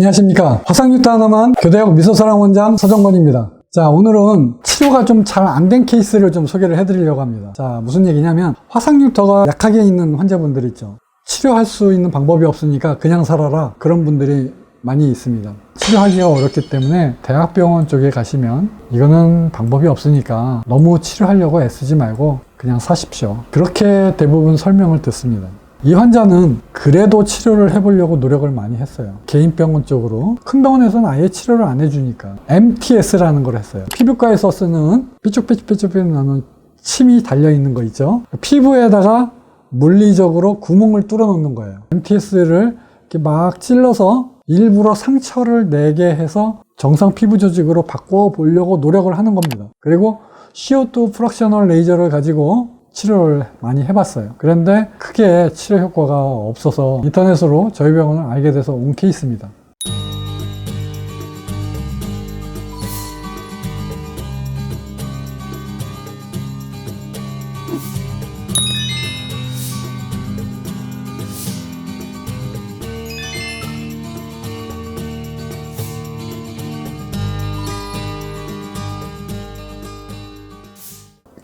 안녕하십니까. 화상뉴트 하나만 교대학 미소사랑 원장 서정건입니다. 자, 오늘은 치료가 좀 잘 안 된 케이스를 좀 소개를 해드리려고 합니다. 자, 무슨 얘기냐면 화상뉴터가 약하게 있는 환자분들 있죠. 치료할 수 있는 방법이 없으니까 그냥 살아라, 그런 분들이 많이 있습니다. 치료하기가 어렵기 때문에 대학병원 쪽에 가시면 이거는 방법이 없으니까 너무 치료하려고 애쓰지 말고 그냥 사십시오, 그렇게 대부분 설명을 듣습니다. 이 환자는 그래도 치료를 해보려고 노력을 많이 했어요. 개인병원 쪽으로. 큰 병원에서는 아예 치료를 안 해주니까 MTS라는 걸 했어요. 피부과에서 쓰는 삐쭉삐쭉삐쭉 나는 침이 달려있는 거 있죠. 피부에다가 물리적으로 구멍을 뚫어 놓는 거예요. MTS를 이렇게 막 찔러서 일부러 상처를 내게 해서 정상 피부 조직으로 바꿔보려고 노력을 하는 겁니다. 그리고 CO2 프락셔널 레이저를 가지고 치료를 많이 해봤어요. 그런데 크게 치료 효과가 없어서 인터넷으로 저희 병원을 알게 돼서 온 케이스입니다.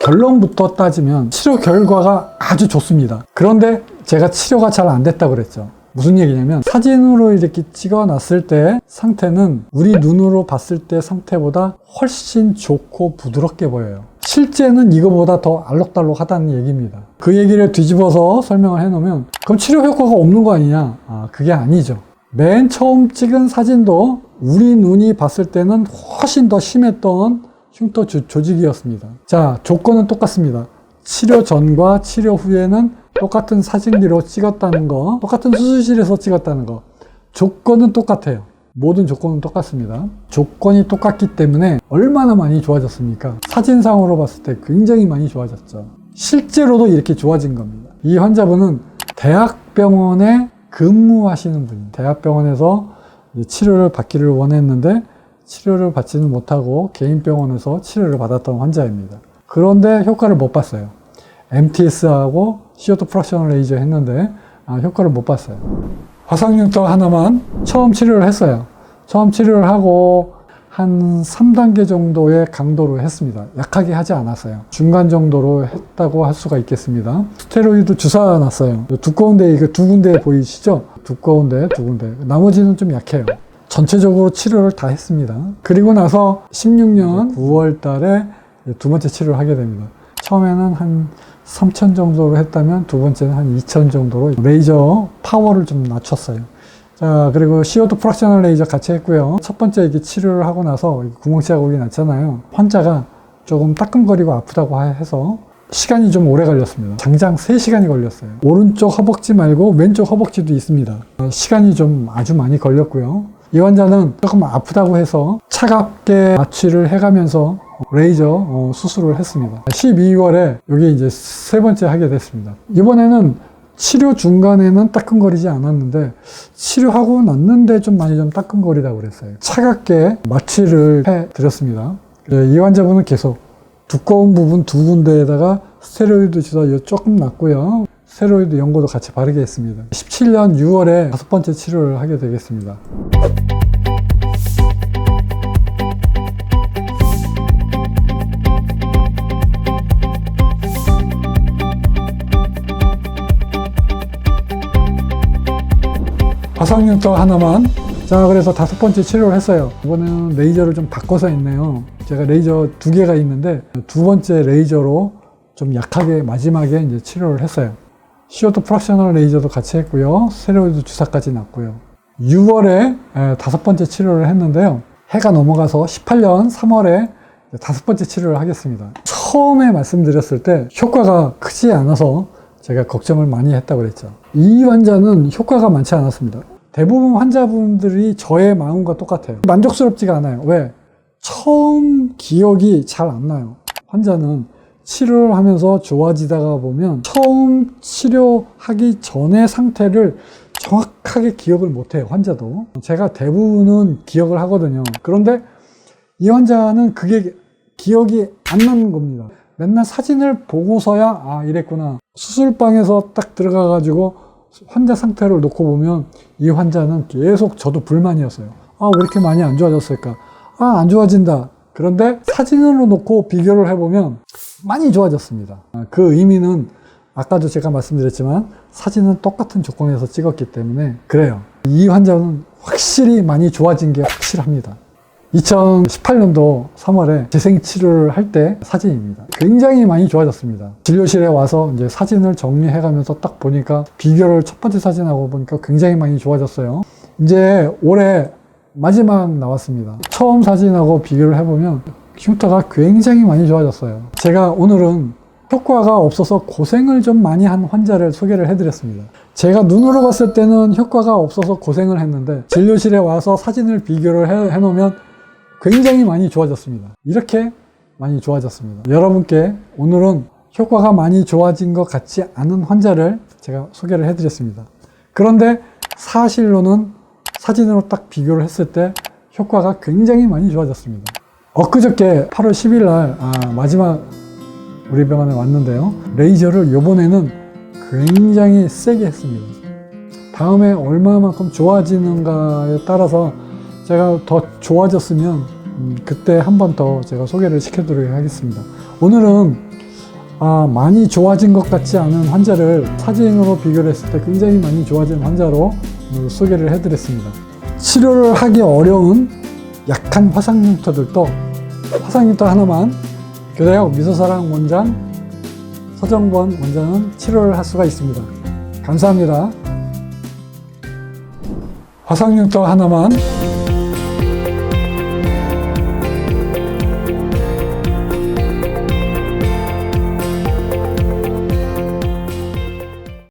결론부터 따지면 치료 결과가 아주 좋습니다. 그런데 제가 치료가 잘 안 됐다고 그랬죠. 무슨 얘기냐면 사진으로 이렇게 찍어 놨을 때 상태는 우리 눈으로 봤을 때 상태보다 훨씬 좋고 부드럽게 보여요. 실제는 이거보다 더 알록달록하다는 얘기입니다. 그 얘기를 뒤집어서 설명을 해놓으면 그럼 치료 효과가 없는 거 아니냐? 그게 아니죠. 맨 처음 찍은 사진도 우리 눈이 봤을 때는 훨씬 더 심했던 흉터 조직이었습니다. 자, 조건은 똑같습니다. 치료 전과 치료 후에는 똑같은 사진기로 찍었다는 거, 똑같은 수술실에서 찍었다는 거, 조건은 똑같아요. 모든 조건은 똑같습니다. 조건이 똑같기 때문에 얼마나 많이 좋아졌습니까? 사진상으로 봤을 때 굉장히 많이 좋아졌죠. 실제로도 이렇게 좋아진 겁니다. 이 환자분은 대학병원에 근무하시는 분입니다. 대학병원에서 치료를 받기를 원했는데 치료를 받지는 못하고 개인병원에서 치료를 받았던 환자입니다. 그런데 효과를 못 봤어요. MTS하고 CO2 프락셔널 레이저 했는데 효과를 못 봤어요. 화상뉴터 하나만 처음 치료를 했어요. 처음 치료를 하고 한 3단계 정도의 강도로 했습니다. 약하게 하지 않았어요. 중간 정도로 했다고 할 수가 있겠습니다. 스테로이드 주사 놨어요. 두꺼운데 이거 두 군데 보이시죠? 두꺼운데 두 군데. 나머지는 좀 약해요. 전체적으로 치료를 다 했습니다. 그리고 나서 16년 9월 달에 두 번째 치료를 하게 됩니다. 처음에는 한 3,000 정도로 했다면 두 번째는 한 2,000 정도로 레이저 파워를 좀 낮췄어요. 자, 그리고 CO2 프락셔널 레이저 같이 했고요. 첫 번째 이렇게 치료를 하고 나서 구멍 자국이 났잖아요. 환자가 조금 따끔거리고 아프다고 해서 시간이 좀 오래 걸렸습니다. 장장 3시간이 걸렸어요. 오른쪽 허벅지 말고 왼쪽 허벅지도 있습니다. 시간이 좀 아주 많이 걸렸고요. 이 환자는 조금 아프다고 해서 차갑게 마취를 해가면서 레이저 수술을 했습니다. 12월에 여기 이제 세 번째 하게 됐습니다. 이번에는 치료 중간에는 따끔거리지 않았는데 치료하고 났는데 좀 많이 좀 따끔거리다고 그랬어요. 차갑게 마취를 해드렸습니다. 이 환자분은 계속 두꺼운 부분 두 군데에다가 스테로이드 주사 조금 놨고요. 스테로이드 연고도 같이 바르게 했습니다. 17년 6월에 5번째 치료를 하게 되겠습니다. 화상뉴터 하나만. 자, 그래서 5번째 치료를 했어요. 이번에는 레이저를 좀 바꿔서 했네요. 제가 레이저 2개가 있는데 두 번째 레이저로 좀 약하게 마지막에 이제 치료를 했어요. CO2 프락셔널 레이저도 같이 했고요. 스테로이드 주사까지 놨고요. 6월에 5번째 치료를 했는데요. 해가 넘어가서 18년 3월에 5번째 치료를 하겠습니다. 처음에 말씀드렸을 때 효과가 크지 않아서 제가 걱정을 많이 했다고 그랬죠. 이 환자는 효과가 많지 않았습니다. 대부분 환자분들이 저의 마음과 똑같아요. 만족스럽지가 않아요. 왜? 처음 기억이 잘 안 나요. 환자는 치료를 하면서 좋아지다가 보면 처음 치료하기 전의 상태를 정확하게 기억을 못해요. 환자도. 제가 대부분은 기억을 하거든요. 그런데 이 환자는 그게 기억이 안 나는 겁니다. 맨날 사진을 보고서야 이랬구나. 수술방에서 딱 들어가 가지고 환자 상태를 놓고 보면 이 환자는 계속 저도 불만이었어요. 왜 이렇게 많이 안 좋아졌을까? 안 좋아진다. 그런데 사진으로 놓고 비교를 해보면 많이 좋아졌습니다. 그 의미는 아까도 제가 말씀드렸지만 사진은 똑같은 조건에서 찍었기 때문에 그래요. 이 환자는 확실히 많이 좋아진 게 확실합니다. 2018년도 3월에 재생치료를 할 때 사진입니다. 굉장히 많이 좋아졌습니다. 진료실에 와서 이제 사진을 정리해가면서 딱 보니까 비교를 첫 번째 사진하고 보니까 굉장히 많이 좋아졌어요. 이제 올해 마지막 나왔습니다. 처음 사진하고 비교를 해보면 흉터가 굉장히 많이 좋아졌어요. 제가 오늘은 효과가 없어서 고생을 좀 많이 한 환자를 소개를 해드렸습니다. 제가 눈으로 봤을 때는 효과가 없어서 고생을 했는데 진료실에 와서 사진을 비교를 해놓으면 굉장히 많이 좋아졌습니다. 이렇게 많이 좋아졌습니다. 여러분께 오늘은 효과가 많이 좋아진 것 같지 않은 환자를 제가 소개를 해드렸습니다. 그런데 사실로는 사진으로 딱 비교를 했을 때 효과가 굉장히 많이 좋아졌습니다. 엊그저께 8월 10일 날 마지막 우리 병원에 왔는데요. 레이저를 이번에는 굉장히 세게 했습니다. 다음에 얼마만큼 좋아지는가에 따라서 제가 더 좋아졌으면 그때 한 번 더 제가 소개를 시켜드리도록 하겠습니다. 오늘은 많이 좋아진 것 같지 않은 환자를 사진으로 비교를 했을 때 굉장히 많이 좋아진 환자로 소개를 해드렸습니다. 치료를 하기 어려운 약한 화상흉터들도 화상흉터 하나만 교대학 미소사랑 원장 서정권 원장은 치료를 할 수가 있습니다. 감사합니다. 화상흉터 하나만